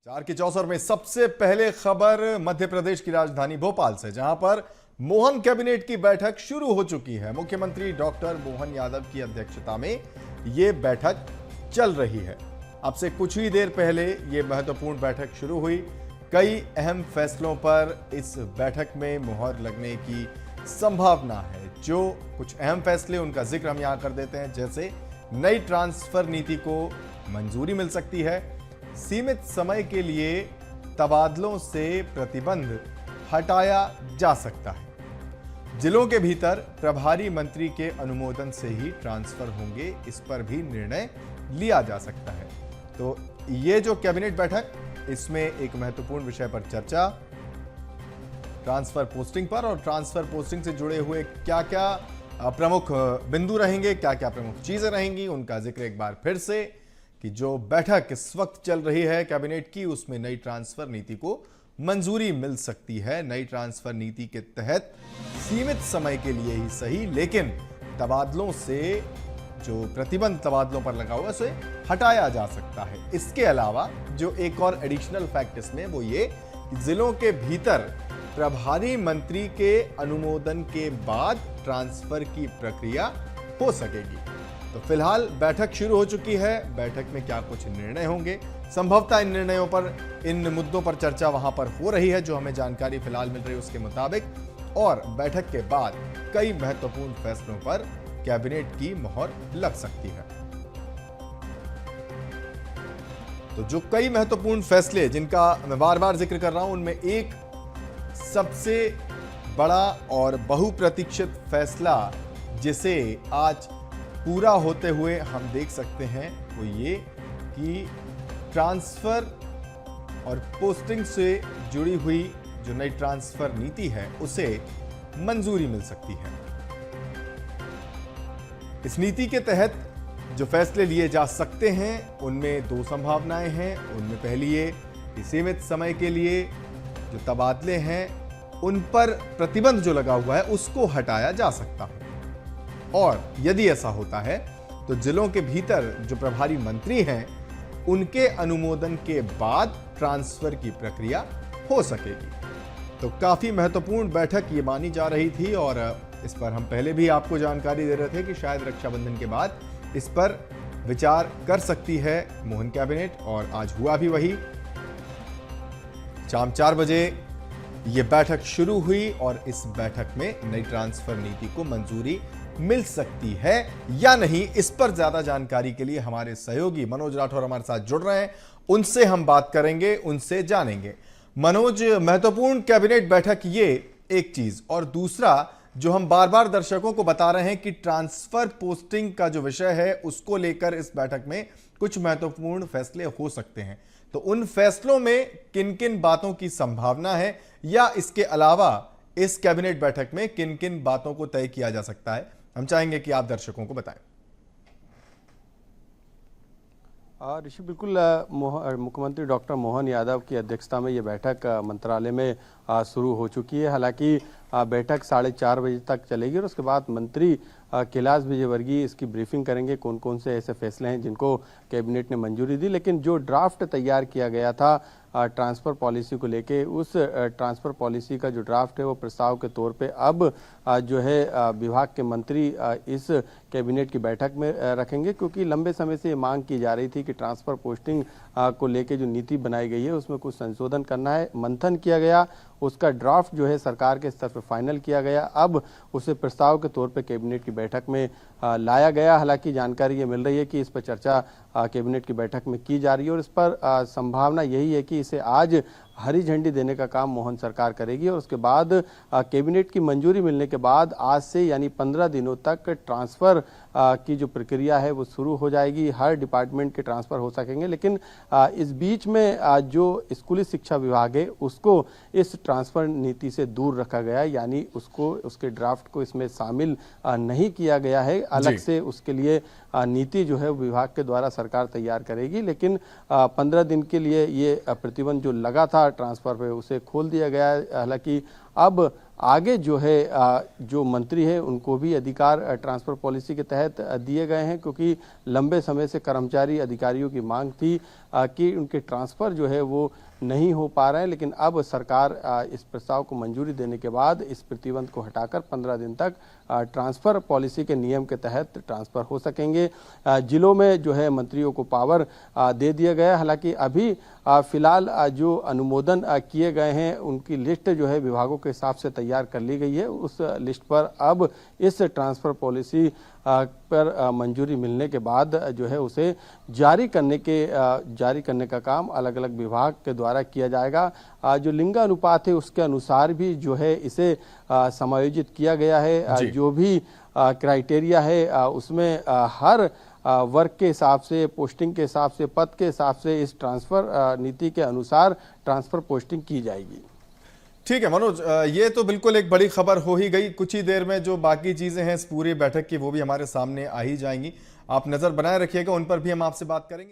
चार की चौसर में सबसे पहले खबर मध्य प्रदेश की राजधानी भोपाल से, जहां पर मोहन कैबिनेट की बैठक शुरू हो चुकी है। मुख्यमंत्री डॉक्टर मोहन यादव की अध्यक्षता में यह बैठक चल रही है। अब से कुछ ही देर पहले यह महत्वपूर्ण बैठक शुरू हुई। कई अहम फैसलों पर इस बैठक में मुहर लगने की संभावना है। जो कुछ अहम फैसले, उनका जिक्र हम यहां कर देते हैं। जैसे नई ट्रांसफर नीति को मंजूरी मिल सकती है, सीमित समय के लिए तबादलों से प्रतिबंध हटाया जा सकता है, जिलों के भीतर प्रभारी मंत्री के अनुमोदन से ही ट्रांसफर होंगे, इस पर भी निर्णय लिया जा सकता है। तो ये जो कैबिनेट बैठक, इसमें एक महत्वपूर्ण विषय पर चर्चा, ट्रांसफर पोस्टिंग पर, और ट्रांसफर पोस्टिंग से जुड़े हुए क्या क्या प्रमुख बिंदु रहेंगे, क्या क्या प्रमुख चीजें रहेंगी, उनका जिक्र एक बार फिर से कि जो बैठक इस वक्त चल रही है कैबिनेट की, उसमें नई ट्रांसफर नीति को मंजूरी मिल सकती है। नई ट्रांसफर नीति के तहत सीमित समय के लिए ही सही, लेकिन तबादलों से जो प्रतिबंध तबादलों पर लगा हुआ, उसे हटाया जा सकता है। इसके अलावा जो एक और एडिशनल फैक्ट इसमें, वो ये कि जिलों के भीतर प्रभारी मंत्री के अनुमोदन के बाद ट्रांसफर की प्रक्रिया हो सकेगी। तो फिलहाल बैठक शुरू हो चुकी है। बैठक में क्या कुछ निर्णय होंगे, संभवतः इन निर्णयों पर, इन मुद्दों पर चर्चा वहां पर हो रही है, जो हमें जानकारी फिलहाल मिल रही है उसके मुताबिक। और बैठक के बाद कई महत्वपूर्ण फैसलों पर कैबिनेट की मोहर लग सकती है। तो जो कई महत्वपूर्ण फैसले, जिनका मैं बार बार जिक्र कर रहा हूं, उनमें एक सबसे बड़ा और बहुप्रतीक्षित फैसला, जिसे आज पूरा होते हुए हम देख सकते हैं, वो ये कि ट्रांसफर और पोस्टिंग से जुड़ी हुई जो नई ट्रांसफर नीति है, उसे मंजूरी मिल सकती है। इस नीति के तहत जो फैसले लिए जा सकते हैं, उनमें दो संभावनाएं हैं। उनमें पहली ये कि सीमित समय के लिए जो तबादले हैं, उन पर प्रतिबंध जो लगा हुआ है, उसको हटाया जा सकता है। और यदि ऐसा होता है तो जिलों के भीतर जो प्रभारी मंत्री हैं, उनके अनुमोदन के बाद ट्रांसफर की प्रक्रिया हो सकेगी। तो काफी महत्वपूर्ण बैठक ये मानी जा रही थी, और इस पर हम पहले भी आपको जानकारी दे रहे थे कि शायद रक्षाबंधन के बाद इस पर विचार कर सकती है मोहन कैबिनेट, और आज हुआ भी वही। शाम 4 बजे ये बैठक शुरू हुई, और इस बैठक में नई ट्रांसफर नीति को मंजूरी मिल सकती है या नहीं, इस पर ज्यादा जानकारी के लिए हमारे सहयोगी मनोज राठौर हमारे साथ जुड़ रहे हैं। उनसे हम बात करेंगे, उनसे जानेंगे। मनोज, महत्वपूर्ण कैबिनेट बैठक, ये एक चीज, और दूसरा जो हम बार बार दर्शकों को बता रहे हैं कि ट्रांसफर पोस्टिंग का जो विषय है, उसको लेकर इस बैठक में कुछ महत्वपूर्ण फैसले हो सकते हैं। तो उन फैसलों में किन किन बातों की संभावना है, या इसके अलावा इस कैबिनेट बैठक में किन किन बातों को तय किया जा सकता है, हम चाहेंगे कि आप दर्शकों को बताएं। ऋषि, बिल्कुल मुख्यमंत्री डॉक्टर मोहन यादव की अध्यक्षता में ये बैठक मंत्रालय में शुरू हो चुकी है। हालांकि बैठक 4:30 बजे तक चलेगी, और उसके बाद मंत्री कैलाश विजयवर्गीय इसकी ब्रीफिंग करेंगे, कौन कौन से ऐसे फैसले हैं जिनको कैबिनेट ने मंजूरी दी। लेकिन जो ड्राफ्ट तैयार किया गया था ट्रांसफ़र पॉलिसी को लेके, उस ट्रांसफ़र पॉलिसी का जो ड्राफ्ट है, वो प्रस्ताव के तौर पे अब जो है विभाग के मंत्री इस कैबिनेट की बैठक में रखेंगे, क्योंकि लंबे समय से ये मांग की जा रही थी कि ट्रांसफ़र पोस्टिंग को लेके जो नीति बनाई गई है, उसमें कुछ संशोधन करना है। मंथन किया गया, उसका ड्राफ्ट जो है सरकार के स्तर पर फाइनल किया गया, अब उसे प्रस्ताव के तौर पे कैबिनेट की बैठक में लाया गया। हालांकि जानकारी ये मिल रही है कि इस पर चर्चा कैबिनेट की बैठक में की जा रही है, और इस पर संभावना यही है कि इसे आज हरी झंडी देने का काम मोहन सरकार करेगी, और उसके बाद कैबिनेट की मंजूरी मिलने के बाद आज से यानी 15 दिनों तक ट्रांसफ़र की जो प्रक्रिया है वो शुरू हो जाएगी। हर डिपार्टमेंट के ट्रांसफ़र हो सकेंगे, लेकिन इस बीच में जो स्कूली शिक्षा विभाग है, उसको इस ट्रांसफ़र नीति से दूर रखा गया है, यानी उसको, उसके ड्राफ्ट को इसमें शामिल नहीं किया गया है। अलग से उसके लिए नीति जो है विभाग के द्वारा सरकार तैयार करेगी, लेकिन 15 दिन के लिए ये प्रतिबंध जो लगा था ट्रांसफर पे, उसे खोल दिया गया है। हालांकि अब आगे जो है जो मंत्री है उनको भी अधिकार ट्रांसफ़र पॉलिसी के तहत दिए गए हैं, क्योंकि लंबे समय से कर्मचारी अधिकारियों की मांग थी कि उनके ट्रांसफ़र जो है वो नहीं हो पा रहे हैं। लेकिन अब सरकार इस प्रस्ताव को मंजूरी देने के बाद इस प्रतिबंध को हटाकर 15 दिन तक ट्रांसफ़र पॉलिसी के नियम के तहत ट्रांसफ़र हो सकेंगे। जिलों में जो है मंत्रियों को पावर दे दिया गया है। हालांकि अभी फिलहाल जो अनुमोदन किए गए हैं उनकी लिस्ट जो है विभागों के हिसाब से तैयार कर ली गई है। उस लिस्ट पर अब इस ट्रांसफ़र पॉलिसी पर मंजूरी मिलने के बाद जो है उसे जारी करने का काम अलग अलग विभाग के द्वारा किया जाएगा। जो लिंगानुपात है उसके अनुसार भी जो है इसे समायोजित किया गया है। जो भी क्राइटेरिया है उसमें हर वर्ग के हिसाब से, पोस्टिंग के हिसाब से, पद के हिसाब से इस ट्रांसफ़र नीति के अनुसार ट्रांसफ़र पोस्टिंग की जाएगी। ठीक है मनोज, ये तो बिल्कुल एक बड़ी खबर हो ही गई। कुछ ही देर में जो बाकी चीजें हैं इस पूरी बैठक की वो भी हमारे सामने आ ही जाएंगी। आप नजर बनाए रखिएगा, उन पर भी हम आपसे बात करेंगे।